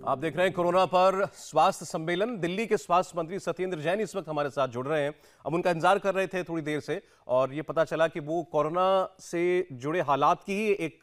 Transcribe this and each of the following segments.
आप देख रहे हैं कोरोना पर स्वास्थ्य सम्मेलन। दिल्ली के स्वास्थ्य मंत्री सत्येंद्र जैन इस वक्त हमारे साथ जुड़ रहे हैं। अब उनका इंतजार कर रहे थे थोड़ी देर से और ये पता चला कि वो कोरोना से जुड़े हालात की ही एक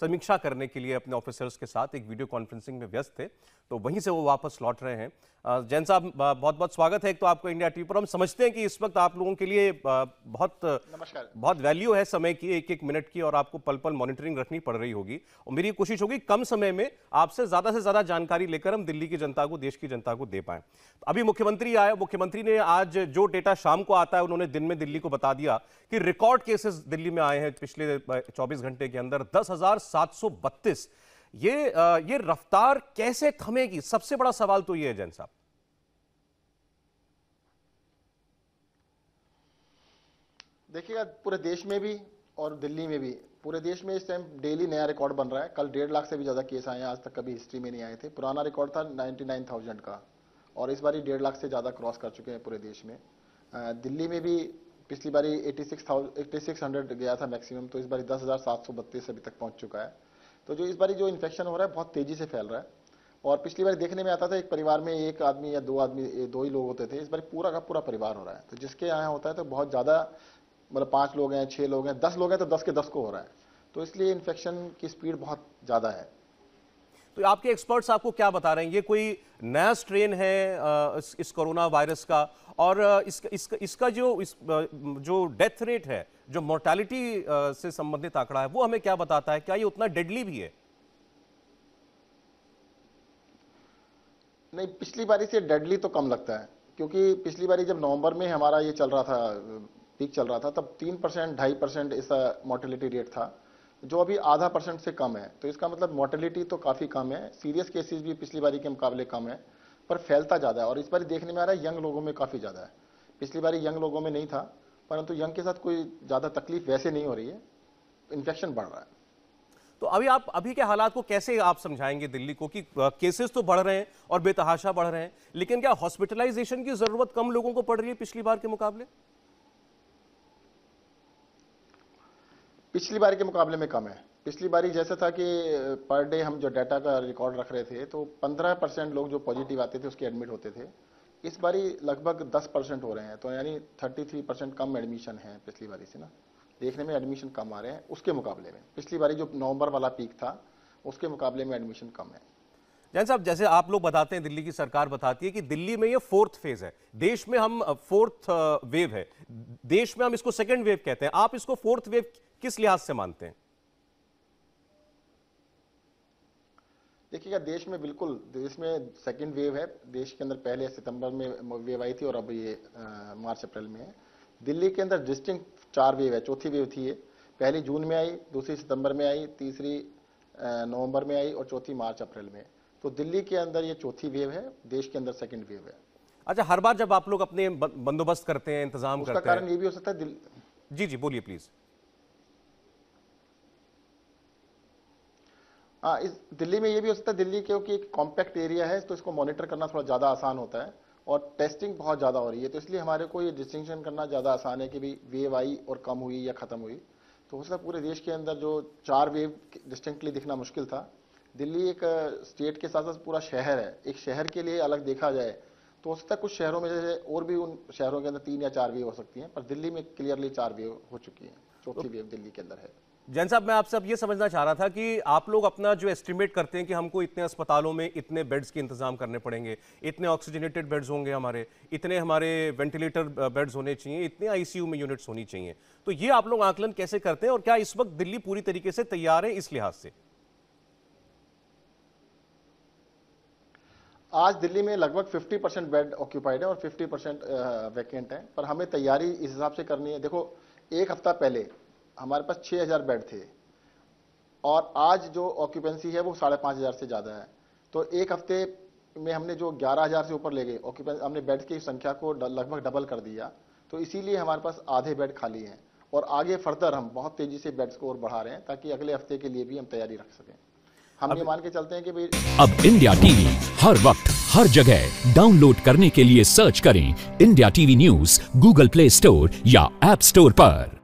समीक्षा करने के लिए अपने ऑफिसर्स के साथ एक वीडियो कॉन्फ्रेंसिंग में व्यस्त थे, तो वहीं से वो वापस लौट रहे हैं। जैन साहब, बहुत बहुत स्वागत है एक तो आपको इंडिया टीवी पर। हम समझते हैं कि इस वक्त आप लोगों के लिए बहुत वैल्यू है समय की, एक एक मिनट की, और आपको पल पल मॉनिटरिंग रखनी पड़ रही होगी। और मेरी कोशिश होगी कम समय में आपसे ज्यादा जानकारी लेकर हम दिल्ली की जनता को, देश की जनता को दे पाएं। अभी मुख्यमंत्री आए, मुख्यमंत्री ने आज जो डेटा शाम को आता है उन्होंने दिन में दिल्ली को बता दिया कि रिकॉर्ड केसेस दिल्ली में आए हैं पिछले 24 घंटे के अंदर 10,732। ये रफ्तार कैसे थमेगी? सबसे बड़ा सवाल तो ये है जैन साहब। देखिएगा, पूरे देश में भी और दिल्ली में भी, पूरे देश में इस टाइम डेली नया रिकॉर्ड बन रहा है। कल 1.5 लाख से भी ज्यादा केस आए हैं, आज तक कभी हिस्ट्री में नहीं आए थे। पुराना रिकॉर्ड था 99,000 का और इस बारी 1.5 लाख से ज्यादा क्रॉस कर चुके हैं पूरे देश में। दिल्ली में भी पिछली बारी 8600 गया था मैक्सिमम, तो इस बारी 10,732 अभी तक पहुंच चुका है। तो जो इस बारी जो इन्फेक्शन हो रहा है बहुत तेजी से फैल रहा है। और पिछली बार देखने में आता था एक परिवार में एक आदमी या दो ही लोग होते थे, इस बार पूरा का पूरा परिवार हो रहा है। तो जिसके यहाँ होता है तो बहुत ज्यादा, मतलब 5 लोग हैं, 6 लोग हैं, 10 लोग हैं तो 10 के 10 को हो रहा है। तो इसलिए इन्फेक्शन की स्पीड बहुत ज्यादा है। तो आपके एक्सपर्ट्स आपको क्या बता रहे हैं? ये कोई नया स्ट्रेन है इस कोरोना वायरस का? और इसका जो डेथ रेट है, जो मोर्टेलिटी से संबंधित आंकड़ा है, वो हमें क्या बताता है? क्या ये उतना डेडली भी है? नहीं, पिछली बारी से डेडली तो कम लगता है, क्योंकि पिछली बारी जब नवंबर में हमारा ये चल रहा था, पीक चल रहा था, तब 3%, 2.5% इसका मोर्टेलिटी रेट था, जो अभी 0.5% से कम है। तो इसका मतलब मोर्टेलिटी तो काफी कम है। सीरियस केसेस भी पिछली बारी के मुकाबले कम है, पर फैलता ज्यादा है। और इस बारी देखने में आ रहा है यंग लोगों में काफी ज्यादा है। पिछली बारी यंग लोगों में नहीं था, परंतु यंग के साथ कोई ज्यादा तकलीफ वैसे नहीं हो रही है, इन्फेक्शन बढ़ रहा है। तो अभी के हालात को कैसे आप समझाएंगे दिल्ली को कि केसेस तो बढ़ रहे हैं और बेतहाशा बढ़ रहे हैं, लेकिन क्या हॉस्पिटलाइजेशन की जरूरत कम लोगों को पड़ रही है पिछली बार के मुकाबले? पिछली बार के मुकाबले में कम है। पिछली बारी जैसा था कि पर डे हम जो डाटा का रिकॉर्ड रख रहे थे, तो 15% लोग जो पॉजिटिव आते थे उसके एडमिट होते थे। इस बारी लगभग 10% हो रहे हैं, तो यानी 33% कम एडमिशन है पिछली बारी से ना। देखने में एडमिशन कम आ रहे हैं उसके मुकाबले में। पिछली बारी जो नवंबर वाला पीक था उसके मुकाबले में एडमिशन कम है। जैन साहब, जैसे आप लोग बताते हैं, दिल्ली की सरकार बताती है कि दिल्ली में ये 4th फेज है, देश में हम 4th वेव है, देश में हम इसको 2nd वेव कहते हैं। आप इसको 4th वेव किस लिहाज से मानते हैं? देखिएगा, देश में बिल्कुल, देश में 2nd वेव है। देश के अंदर पहले सितंबर में वेव आई थी और अब ये मार्च अप्रैल में है। दिल्ली के अंदर डिस्टिंक्ट 4 वेव है। चौथी वेव थी ये, पहली जून में आई, दूसरी सितंबर में आई, तीसरी नवंबर में आई और चौथी मार्च अप्रैल में। तो दिल्ली के अंदर ये चौथी वेव है, देश के अंदर 2nd वेव है। अच्छा, हर बार जब आप लोग अपने बंदोबस्त करते हैं, इंतजाम करते हैं, उसका कारण ये भी हो सकता है जी बोलिए प्लीज। हाँ, इस दिल्ली में ये भी हो सकता है, दिल्ली क्योंकि एक कॉम्पैक्ट एरिया है तो इसको मॉनिटर करना थोड़ा ज्यादा आसान होता है और टेस्टिंग बहुत ज्यादा हो रही है, तो इसलिए हमारे को ये डिस्टिंक्शन करना ज्यादा आसान है कि भी वेव आई और कम हुई या खत्म हुई। तो हो सकता है पूरे देश के अंदर जो 4 वेव डिस्टिंक्टली दिखना मुश्किल था। दिल्ली एक स्टेट के साथ साथ पूरा शहर है, एक शहर के लिए अलग देखा जाए तो हो सकता है कुछ शहरों में जैसे और भी उन शहरों के अंदर 3 या 4 वेव हो सकती हैं, पर दिल्ली में क्लियरली 4 वेव हो चुकी है। चौथी वेव दिल्ली के अंदर है। जैन साहब, मैं आपसे अब ये समझना चाह रहा था कि आप लोग अपना जो एस्टिमेट करते हैं कि हमको इतने अस्पतालों में इतने बेड्स के इंतजाम करने पड़ेंगे, इतने ऑक्सीजनेटेड बेड्स होंगे हमारे, इतने हमारे वेंटिलेटर बेड्स होने चाहिए, इतने आईसीयू में यूनिट्स होनी चाहिए, तो ये आप लोग आकलन कैसे करते हैं और क्या इस वक्त दिल्ली पूरी तरीके से तैयार है इस लिहाज से? आज दिल्ली में लगभग 50% बेड ऑक्यूपाइड है और 50% वैकेंट है, पर हमें तैयारी इस हिसाब से करनी है। देखो, एक हफ्ता पहले हमारे पास 6000 बेड थे और आज जो ऑक्यूपेंसी है वो 5500 से ज्यादा है। तो एक हफ्ते में हमने जो 11000 से ऊपर ले गए ऑक्यूपेंसी, हमने बेड की संख्या को लगभग डबल कर दिया। तो इसीलिए हमारे पास आधे बेड खाली हैं और आगे फर्दर हम बहुत तेजी से बेड्स को और बढ़ा रहे हैं ताकि अगले हफ्ते के लिए भी हम तैयारी रख सकें। हम ये मान के चलते हैं कि भाई अब इंडिया टीवी हर वक्त हर जगह डाउनलोड करने के लिए सर्च करें India TV news Google play store या ऐप स्टोर पर।